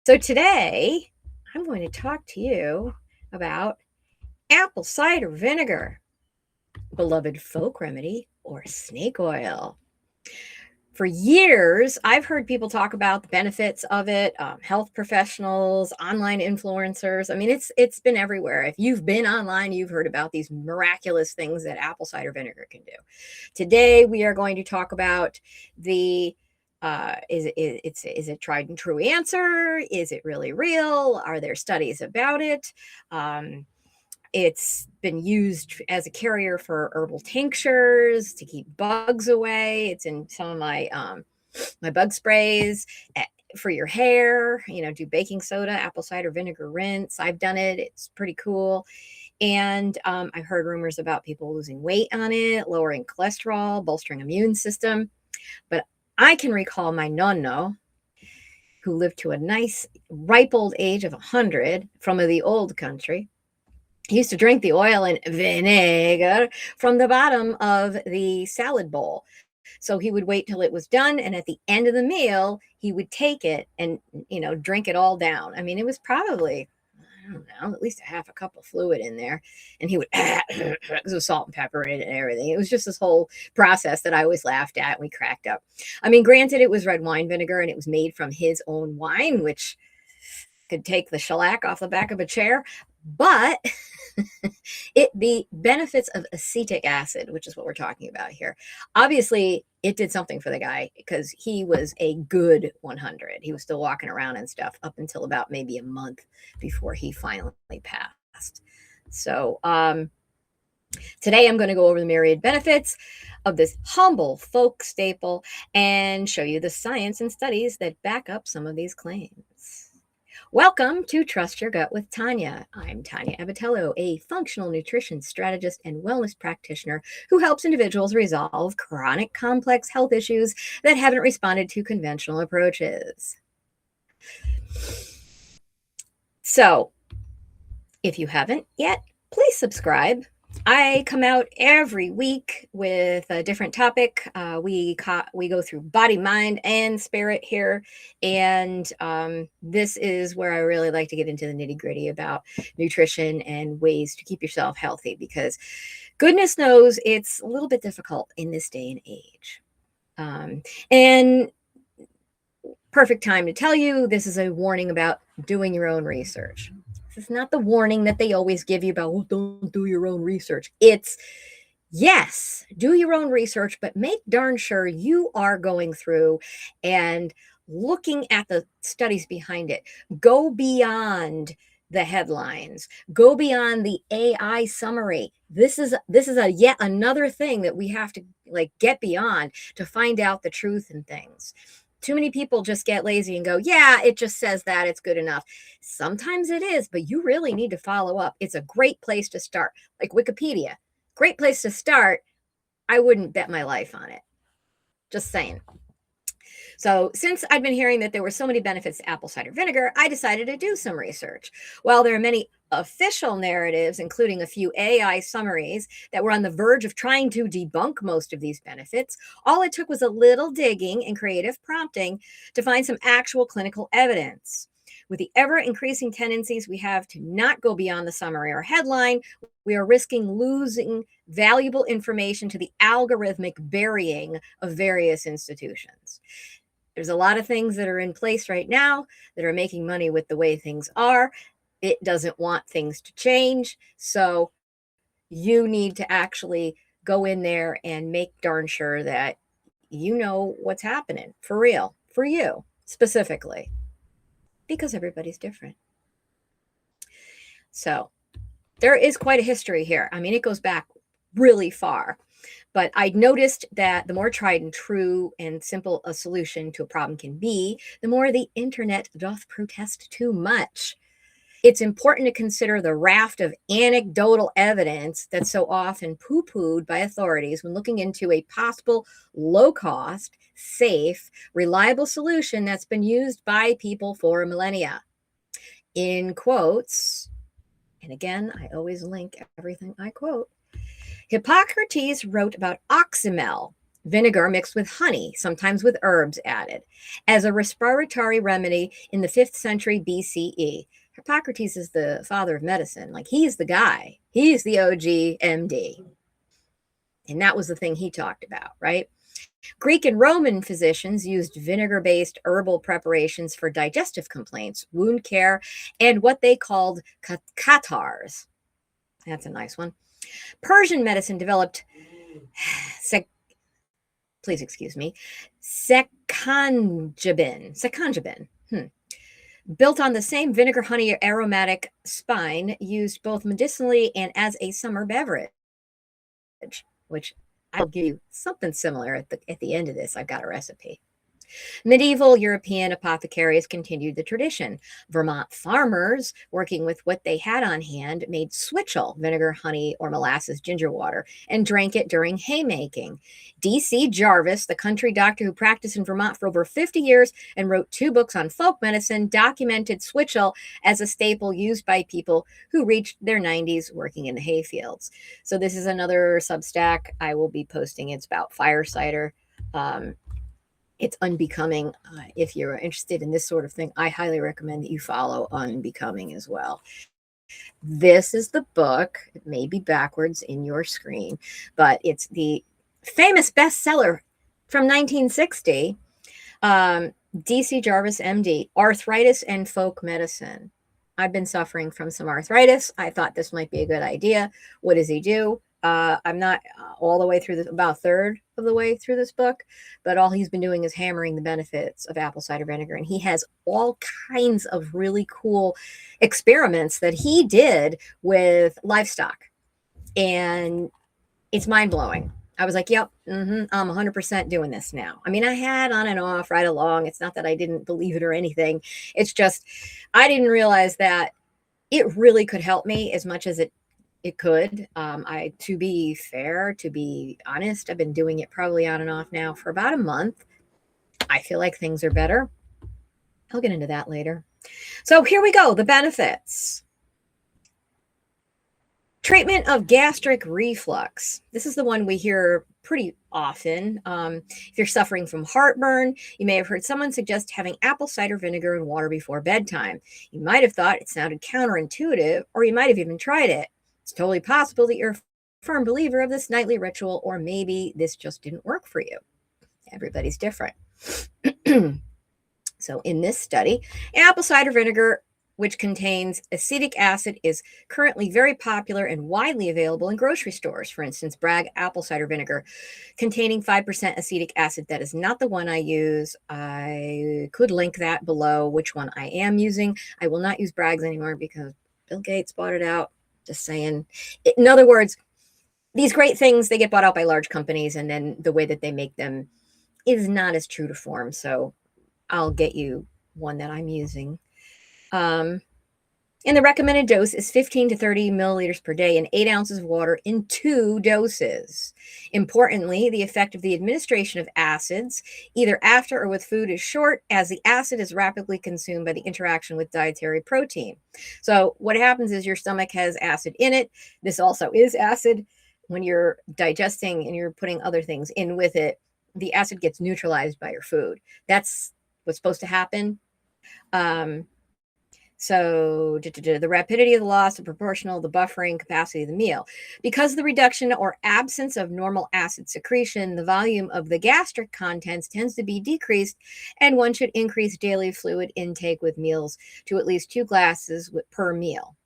So today, I'm going to talk to you about apple cider vinegar, beloved folk remedy, or snake oil. For years, I've heard people talk about the benefits of it, health professionals, online influencers. I mean, it's been everywhere. If you've been online, you've heard about these miraculous things that apple cider vinegar can do. Today, we are going to talk about the is it tried and true answer? Is it really real? Are there studies about it? Um, it's been used as a carrier for herbal tinctures to keep bugs away. It's in some of my bug sprays for your hair. Do baking soda, apple cider vinegar rinse. I've done it. It's pretty cool. And I've heard rumors about people losing weight on it, lowering cholesterol, bolstering immune system. But I can recall my nonno, who lived to a nice ripe old age of 100 from the old country. He used to drink the oil and vinegar from the bottom of the salad bowl. So he would wait till it was done, and at the end of the meal, he would take it and, drink it all down. I mean, it was probably, I don't know, at least a half a cup of fluid in there. And he would, because of salt and pepper in it and everything. It was just this whole process that I always laughed at and we cracked up. I mean, granted, it was red wine vinegar and it was made from his own wine, which could take the shellac off the back of a chair. But the benefits of acetic acid, which is what we're talking about here, obviously it did something for the guy because he was a good 100. He was still walking around and stuff up until about maybe a month before he finally passed. So today I'm going to go over the myriad benefits of this humble folk staple and show you the science and studies that back up some of these claims. Welcome to Trust Your Gut with Tania. I'm Tania Abatello, a functional nutrition strategist and wellness practitioner who helps individuals resolve chronic complex health issues that haven't responded to conventional approaches. So, if you haven't yet, please subscribe. I come out every week with a different topic. We go through body, mind, and spirit here, and this is where I really like to get into the nitty-gritty about nutrition and ways to keep yourself healthy, because goodness knows it's a little bit difficult in this day and age. And perfect time to tell you, this is a warning about doing your own research. This is not the warning that they always give you about, well, don't do your own research. It's, yes, do your own research, but make darn sure you are going through and looking at the studies behind it. Go beyond the headlines. Go beyond the AI summary. This is a yet another thing that we have to get beyond to find out the truth in things. Too many people just get lazy and go, yeah, it just says that, it's good enough. Sometimes it is, but you really need to follow up. It's a great place to start. Like Wikipedia, great place to start. I wouldn't bet my life on it. Just saying. So since I'd been hearing that there were so many benefits to apple cider vinegar, I decided to do some research. While there are many official narratives, including a few AI summaries that were on the verge of trying to debunk most of these benefits, all it took was a little digging and creative prompting to find some actual clinical evidence. With the ever-increasing tendencies we have to not go beyond the summary or headline, we are risking losing valuable information to the algorithmic burying of various institutions. There's a lot of things that are in place right now that are making money with the way things are. It doesn't want things to change. So you need to actually go in there and make darn sure that you know what's happening for real, for you specifically, because everybody's different. So there is quite a history here. I mean, it goes back really far. But I noticed that the more tried and true and simple a solution to a problem can be, the more the internet doth protest too much. It's important to consider the raft of anecdotal evidence that's so often poo-pooed by authorities when looking into a possible low-cost, safe, reliable solution that's been used by people for millennia. In quotes, and again, I always link everything I quote, Hippocrates wrote about oxymel, vinegar mixed with honey, sometimes with herbs added, as a respiratory remedy in the 5th century BCE. Hippocrates is the father of medicine. Like, he's the guy. He's the OG MD. And that was the thing he talked about, right? Greek and Roman physicians used vinegar-based herbal preparations for digestive complaints, wound care, and what they called catarrhs. That's a nice one. Persian medicine developed, please excuse me, secangibin, built on the same vinegar honey aromatic spine, used both medicinally and as a summer beverage, which I'll give you something similar at the end of this. I've got a recipe. Medieval European apothecaries continued the tradition. Vermont farmers, working with what they had on hand, made switchel, vinegar, honey, or molasses ginger water, and drank it during haymaking. D.C. Jarvis, the country doctor who practiced in Vermont for over 50 years and wrote 2 books on folk medicine, documented switchel as a staple used by people who reached their 90s working in the hayfields. So this is another Substack I will be posting. It's about fire cider. It's Unbecoming. If you're interested in this sort of thing, I highly recommend that you follow Unbecoming as well. This is the book. It may be backwards in your screen, but it's the famous bestseller from 1960, D.C. Jarvis, MD, Arthritis and Folk Medicine. I've been suffering from some arthritis. I thought this might be a good idea. What does he do? I'm not all the way through this, about a third of the way through this book, but all he's been doing is hammering the benefits of apple cider vinegar. And he has all kinds of really cool experiments that he did with livestock. And it's mind blowing. I was like, yep, I'm 100% doing this now. I mean, I had on and off right along. It's not that I didn't believe it or anything. It's just, I didn't realize that it really could help me as much as it could. To be fair, to be honest, I've been doing it probably on and off now for about a month. I feel like things are better. I'll get into that later. So here we go, the benefits. Treatment of gastric reflux. This is the one we hear pretty often. If you're suffering from heartburn, you may have heard someone suggest having apple cider vinegar and water before bedtime. You might have thought it sounded counterintuitive, or you might have even tried it. It's totally possible that you're a firm believer of this nightly ritual, or maybe this just didn't work for you. Everybody's different. So in this study, apple cider vinegar, which contains acetic acid, is currently very popular and widely available in grocery stores. For instance, Bragg apple cider vinegar containing 5% acetic acid. That is not the one I use. I could link that below, which one I am using. I will not use Bragg's anymore because Bill Gates bought it out. Just saying. In other words, these great things, they get bought out by large companies, and then the way that they make them is not as true to form. So I'll get you one that I'm using. And the recommended dose is 15 to 30 milliliters per day and 8 ounces of water in 2 doses. Importantly, the effect of the administration of acids, either after or with food, is short, as the acid is rapidly consumed by the interaction with dietary protein. So what happens is your stomach has acid in it. This also is acid. When you're digesting and you're putting other things in with it, the acid gets neutralized by your food. That's what's supposed to happen. So the rapidity of the loss is proportional to the buffering capacity of the meal. Because of the reduction or absence of normal acid secretion, the volume of the gastric contents tends to be decreased, and one should increase daily fluid intake with meals to at least 2 glasses per meal.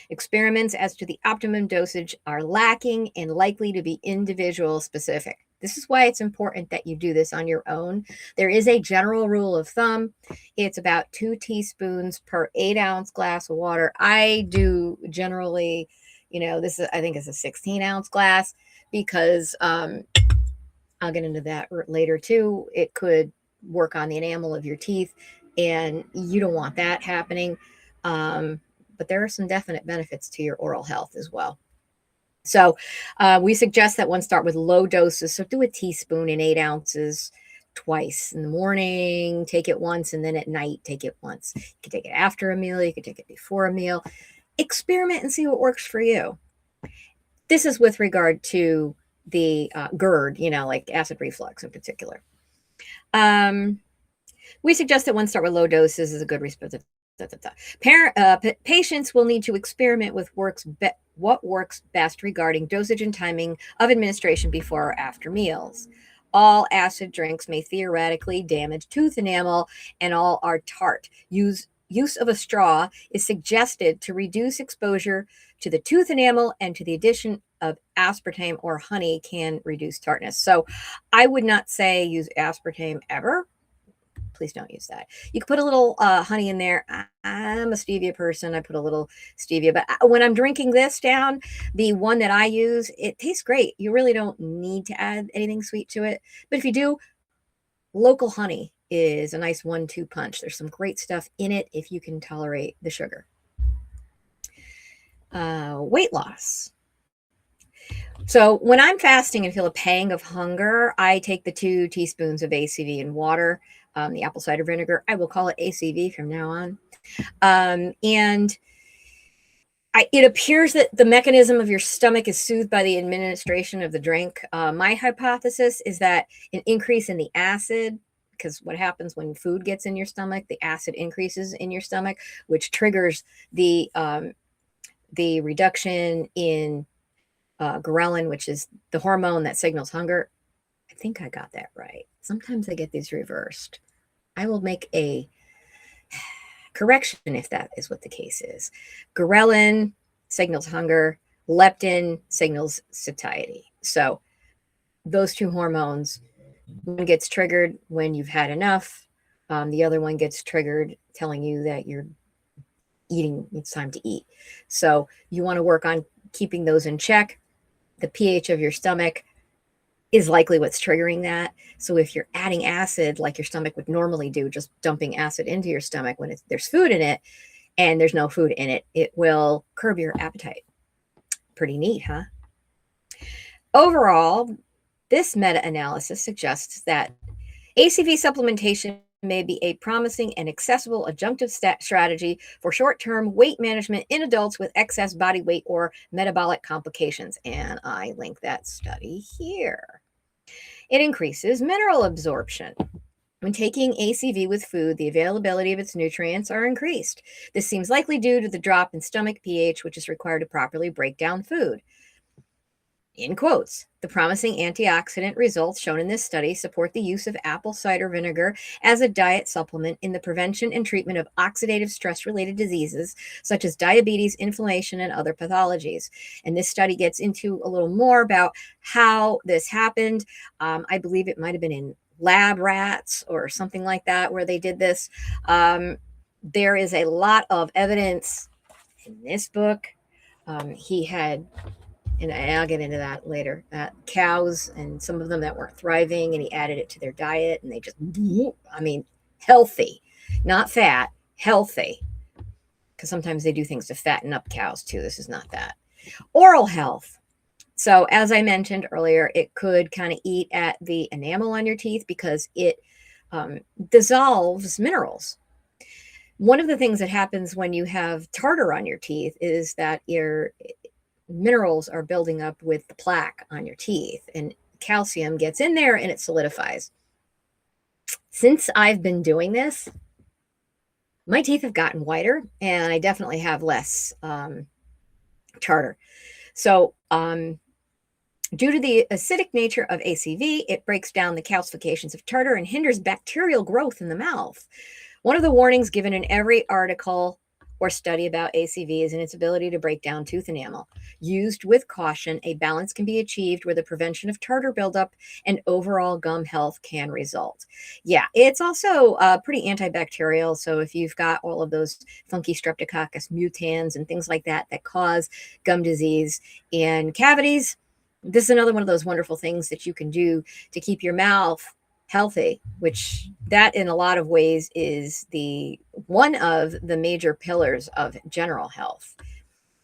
Experiments as to the optimum dosage are lacking and likely to be individual specific. This is why it's important that you do this on your own. There is a general rule of thumb. It's about 2 teaspoons per 8-ounce glass of water. I do generally, this is, I think it's a 16-ounce glass, because I'll get into that later too. It could work on the enamel of your teeth, and you don't want that happening. But there are some definite benefits to your oral health as well. So we suggest that one start with low doses. So do a teaspoon in 8 ounces twice in the morning, take it once, and then at night, take it once. You can take it after a meal. You can take it before a meal. Experiment and see what works for you. This is with regard to the GERD, like acid reflux in particular. We suggest that one start with low doses is a good response. Patients will need to experiment with what works best regarding dosage and timing of administration before or after meals. All acid drinks may theoretically damage tooth enamel, and all are tart. Use of a straw is suggested to reduce exposure to the tooth enamel, and to the addition of aspartame or honey can reduce tartness. So I would not say use aspartame ever. Please don't use that. You can put a little honey in there. I'm a stevia person. I put a little stevia. But when I'm drinking this down, the one that I use, it tastes great. You really don't need to add anything sweet to it. But if you do, local honey is a nice 1-2 punch. There's some great stuff in it if you can tolerate the sugar. Weight loss. So when I'm fasting and feel a pang of hunger, I take the 2 teaspoons of ACV in water, the apple cider vinegar. I will call it ACV from now on. And it appears that the mechanism of your stomach is soothed by the administration of the drink. My hypothesis is that an increase in the acid, because what happens when food gets in your stomach, the acid increases in your stomach, which triggers the reduction in ghrelin, which is the hormone that signals hunger. I think I got that right. Sometimes I get these reversed. I will make a correction if that is what the case is. Ghrelin signals hunger. Leptin signals satiety. So those 2 hormones, one gets triggered when you've had enough. The other one gets triggered telling you that you're eating, it's time to eat. So you want to work on keeping those in check. The pH of your stomach is likely what's triggering that. So if you're adding acid like your stomach would normally do, just dumping acid into your stomach when there's food in it and there's no food in it, it will curb your appetite. Pretty neat, huh? Overall, this meta-analysis suggests that ACV supplementation may be a promising and accessible adjunctive strategy for short-term weight management in adults with excess body weight or metabolic complications. And I link that study here. It increases mineral absorption. When taking ACV with food, the availability of its nutrients are increased. This seems likely due to the drop in stomach pH, which is required to properly break down food. In quotes, the promising antioxidant results shown in this study support the use of apple cider vinegar as a diet supplement in the prevention and treatment of oxidative stress-related diseases such as diabetes, inflammation, and other pathologies. And this study gets into a little more about how this happened. I believe it might have been in lab rats or something like that where they did this. There is a lot of evidence in this book. He had, and I'll get into that later, cows and some of them that weren't thriving, and he added it to their diet, and they just, healthy, not fat, healthy. Because sometimes they do things to fatten up cows too. This is not that. Oral health. So as I mentioned earlier, it could kind of eat at the enamel on your teeth because it dissolves minerals. One of the things that happens when you have tartar on your teeth is that your minerals are building up with the plaque on your teeth, and calcium gets in there and it solidifies. Since I've been doing this, my teeth have gotten whiter and I definitely have less tartar. So due to the acidic nature of ACV, it breaks down the calcifications of tartar and hinders bacterial growth in the mouth. One of the warnings given in every article or study about ACV is in its ability to break down tooth enamel. Used with caution, a balance can be achieved where the prevention of tartar buildup and overall gum health can result. Yeah, it's also pretty antibacterial. So if you've got all of those funky Streptococcus mutans and things like that that cause gum disease and cavities, this is another one of those wonderful things that you can do to keep your mouth healthy, which that in a lot of ways is one of the major pillars of general health.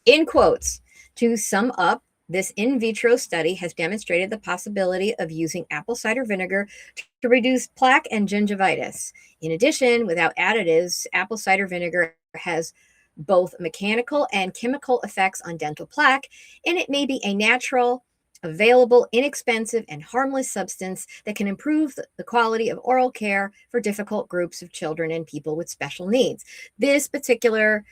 In quotes, to sum up, this in vitro study has demonstrated the possibility of using apple cider vinegar to reduce plaque and gingivitis. In addition, without additives, apple cider vinegar has both mechanical and chemical effects on dental plaque, and it may be a natural available, inexpensive, and harmless substance that can improve the quality of oral care for difficult groups of children and people with special needs. This particular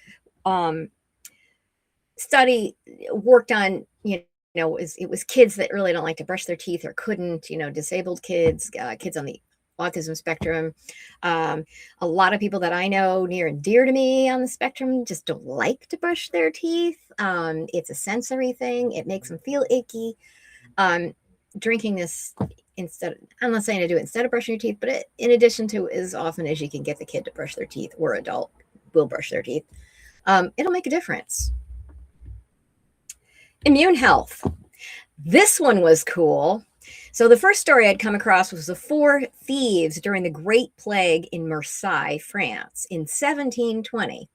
study worked on, it was kids that really don't like to brush their teeth or couldn't, disabled kids, kids on the autism spectrum. A lot of people that I know near and dear to me on the spectrum just don't like to brush their teeth. It's a sensory thing. It makes them feel icky. Drinking this I'm not saying to do it instead of brushing your teeth, but in addition to, as often as you can get the kid to brush their teeth, or adult will brush their teeth, it'll make a difference. Immune health. This one was cool. So the first story I'd come across was the 4 thieves during the Great Plague in Marseille, France, in 1720.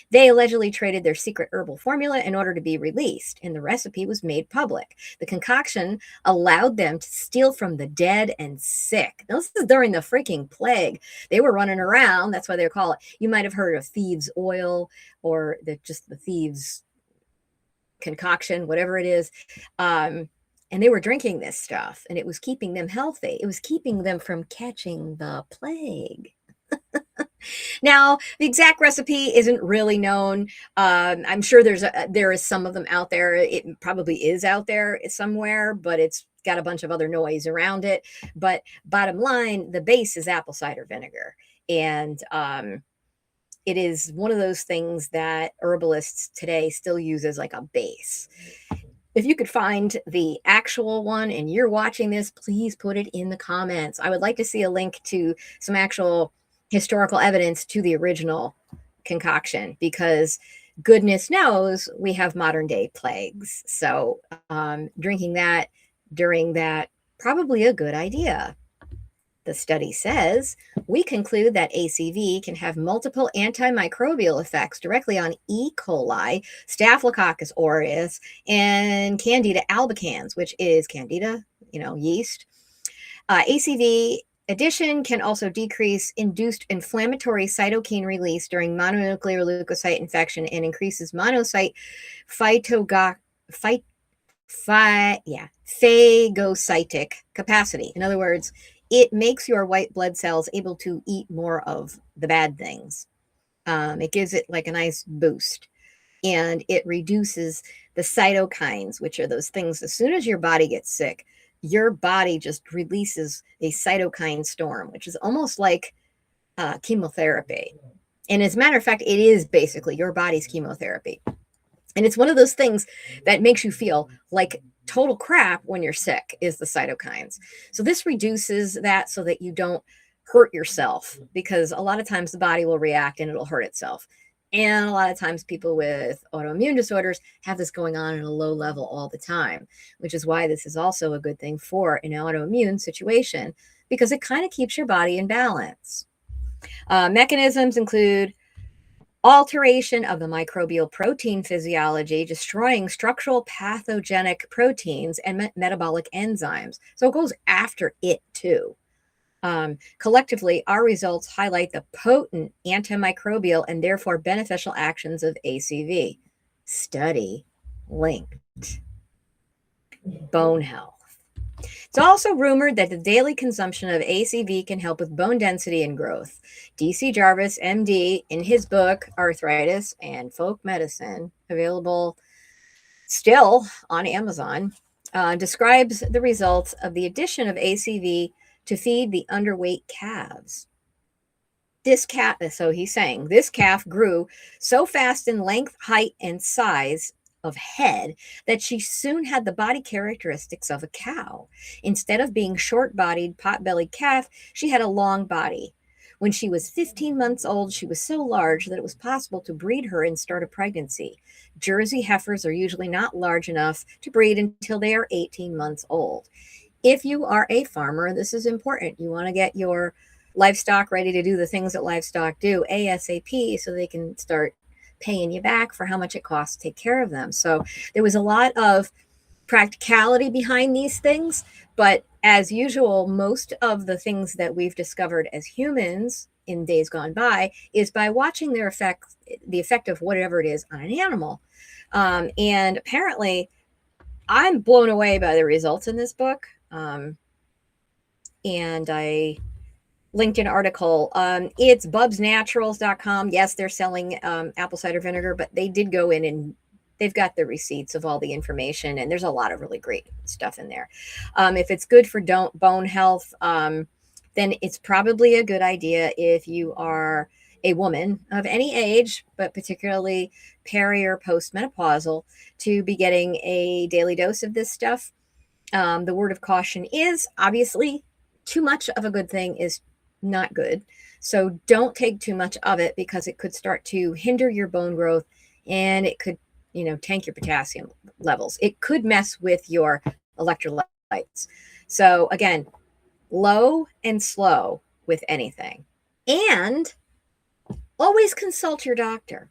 They allegedly traded their secret herbal formula in order to be released, and the recipe was made public. The concoction allowed them to steal from the dead and sick. Now, this is during the freaking plague. They were running around. That's why they call it. You might have heard of thieves' oil, or just the thieves' concoction, whatever it is. And they were drinking this stuff, and it was keeping them healthy. It was keeping them from catching the plague. Now, the exact recipe isn't really known. I'm sure there is some of them out there. It probably is out there somewhere, but it's got a bunch of other noise around it. But bottom line, the base is apple cider vinegar. And it is one of those things that herbalists today still use as like a base. If you could find the actual one and you're watching this, please put it in the comments. I would like to see a link to some actual historical evidence to the original concoction, because goodness knows we have modern day plagues. So drinking that during that, probably a good idea. The study says, we conclude that ACV can have multiple antimicrobial effects directly on E. coli, Staphylococcus aureus, and Candida albicans, which is Candida, yeast. ACV addition can also decrease induced inflammatory cytokine release during mononuclear leukocyte infection and increases monocyte phagocytic capacity. In other words, it makes your white blood cells able to eat more of the bad things. It gives it like a nice boost. And it reduces the cytokines, which are those things, as soon as your body gets sick, your body just releases a cytokine storm, which is almost like chemotherapy. And as a matter of fact, it is basically your body's chemotherapy. And it's one of those things that makes you feel like total crap when you're sick, is the cytokines. So this reduces that so that you don't hurt yourself, because a lot of times the body will react and it'll hurt itself. And a lot of times people with autoimmune disorders have this going on at a low level all the time, which is why this is also a good thing for an autoimmune situation, because it kind of keeps your body in balance. Mechanisms include alteration of the microbial protein physiology, destroying structural pathogenic proteins and metabolic enzymes. So it goes after it too. Collectively, our results highlight the potent antimicrobial and therefore beneficial actions of ACV. Study linked. Bone health. It's also rumored that the daily consumption of ACV can help with bone density and growth. D.C. Jarvis, MD, in his book, Arthritis and Folk Medicine, available still on Amazon, describes the results of the addition of ACV to feed the underweight calves. So he's saying, this calf grew so fast in length, height, and size of head that she soon had the body characteristics of a cow. Instead of being short-bodied, pot-bellied calf, she had a long body. When she was 15 months old, she was so large that it was possible to breed her and start a pregnancy. Jersey heifers are usually not large enough to breed until they are 18 months old. If you are a farmer, this is important. You want to get your livestock ready to do the things that livestock do ASAP, so they can start paying you back for how much it costs to take care of them. So there was a lot of practicality behind these things, but as usual, most of the things that we've discovered as humans in days gone by is by watching the effect of whatever it is on an animal. And apparently I'm blown away by the results in this book. And I linked an article. It's bubsnaturals.com. Yes, they're selling apple cider vinegar, but they did go in and they've got the receipts of all the information, and there's a lot of really great stuff in there. If it's good for bone health, then it's probably a good idea if you are a woman of any age, but particularly peri or postmenopausal, to be getting a daily dose of this stuff. The word of caution is obviously too much of a good thing is not good. So don't take too much of it, because it could start to hinder your bone growth, and it could, tank your potassium levels. It could mess with your electrolytes. So again, low and slow with anything. And always consult your doctor,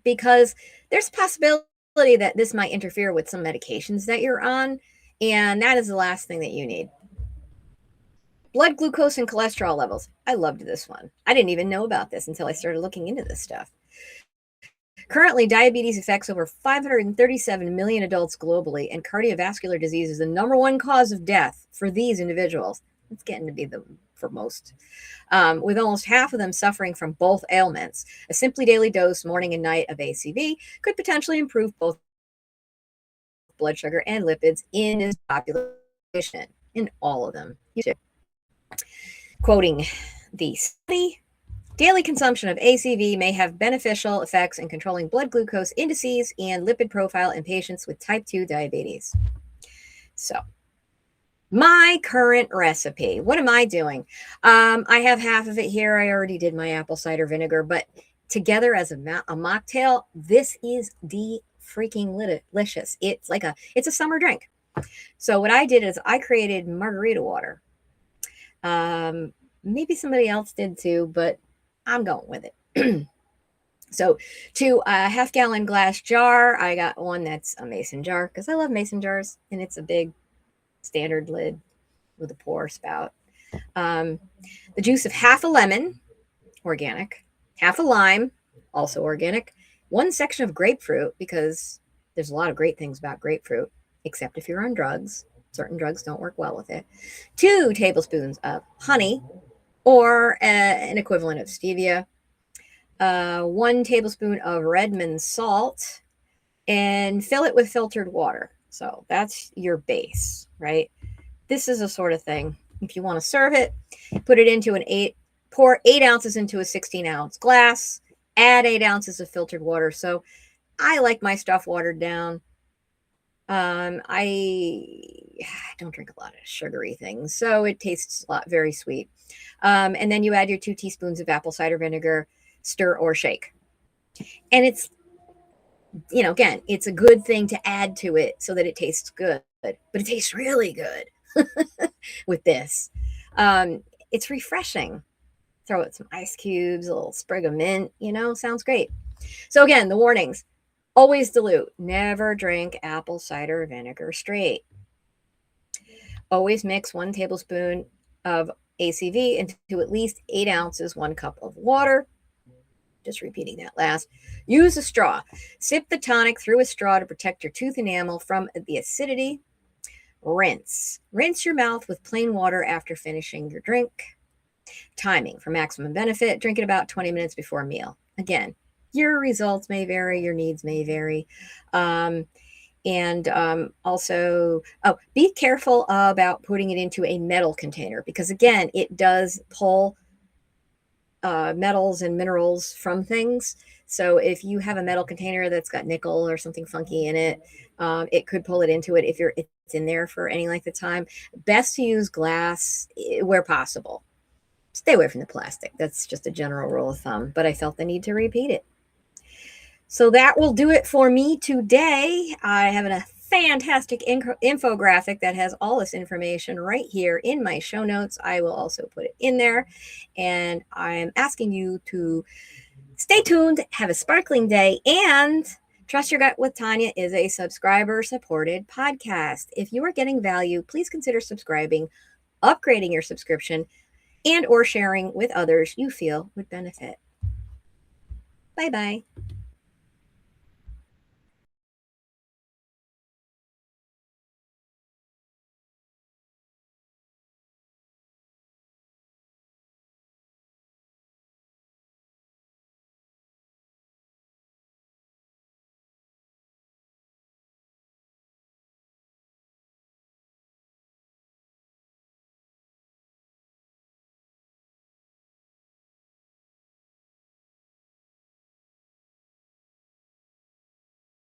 because there's a possibility that this might interfere with some medications that you're on, and that is the last thing that you need. Blood glucose and cholesterol levels. I loved this one. I didn't even know about this until I started looking into this stuff. Currently, diabetes affects over 537 million adults globally, and cardiovascular disease is the number one cause of death for these individuals. It's getting to be for most, with almost half of them suffering from both ailments. A simply daily dose, morning and night, of ACV could potentially improve both blood sugar and lipids in this population, in all of them. Quoting the study, daily consumption of ACV may have beneficial effects in controlling blood glucose indices and lipid profile in patients with type 2 diabetes. So, my current recipe. What am I doing? I have half of it here. I already did my apple cider vinegar, but together as a mocktail, this is freaking delicious. It's a summer drink. So what I did is I created Margarita Water. Maybe somebody else did too, but I'm going with it. So to a half-gallon glass jar, I got one that's a mason jar, because I love mason jars, and it's a big standard lid with a pour spout. The juice of half a lemon, organic, half a lime, also organic, one section of grapefruit, because there's a lot of great things about grapefruit, except if you're on drugs. Certain drugs don't work well with it. 2 tablespoons of honey, or an equivalent of stevia. 1 tablespoon of Redmond salt, and fill it with filtered water. So that's your base, right? This is a sort of thing. If you want to serve it, put it into pour 8 ounces into a 16-ounce glass, add 8 ounces of filtered water. So I like my stuff watered down. I don't drink a lot of sugary things, so it tastes very sweet. And then you add your 2 teaspoons of apple cider vinegar, stir or shake. And it's, again, it's a good thing to add to it so that it tastes good, but it tastes really good with this. It's refreshing. Throw it some ice cubes, a little sprig of mint, sounds great. So again, the warnings. Always dilute. Never drink apple cider vinegar straight. Always mix 1 tablespoon of ACV into at least 8 ounces, 1 cup of water. Just repeating that last. Use a straw. Sip the tonic through a straw to protect your tooth enamel from the acidity. Rinse. Rinse your mouth with plain water after finishing your drink. Timing for maximum benefit. Drink it about 20 minutes before a meal. Again, your results may vary, your needs may vary. Also, be careful about putting it into a metal container, because again, it does pull metals and minerals from things. So if you have a metal container that's got nickel or something funky in it, it could pull it into it if it's in there for any length of time. Best to use glass where possible. Stay away from the plastic. That's just a general rule of thumb, but I felt the need to repeat it. So that will do it for me today. I have a fantastic infographic that has all this information right here in my show notes. I will also put it in there. And I'm asking you to stay tuned, have a sparkling day, and Trust Your Gut with Tania is a subscriber-supported podcast. If you are getting value, please consider subscribing, upgrading your subscription, and or sharing with others you feel would benefit. Bye-bye.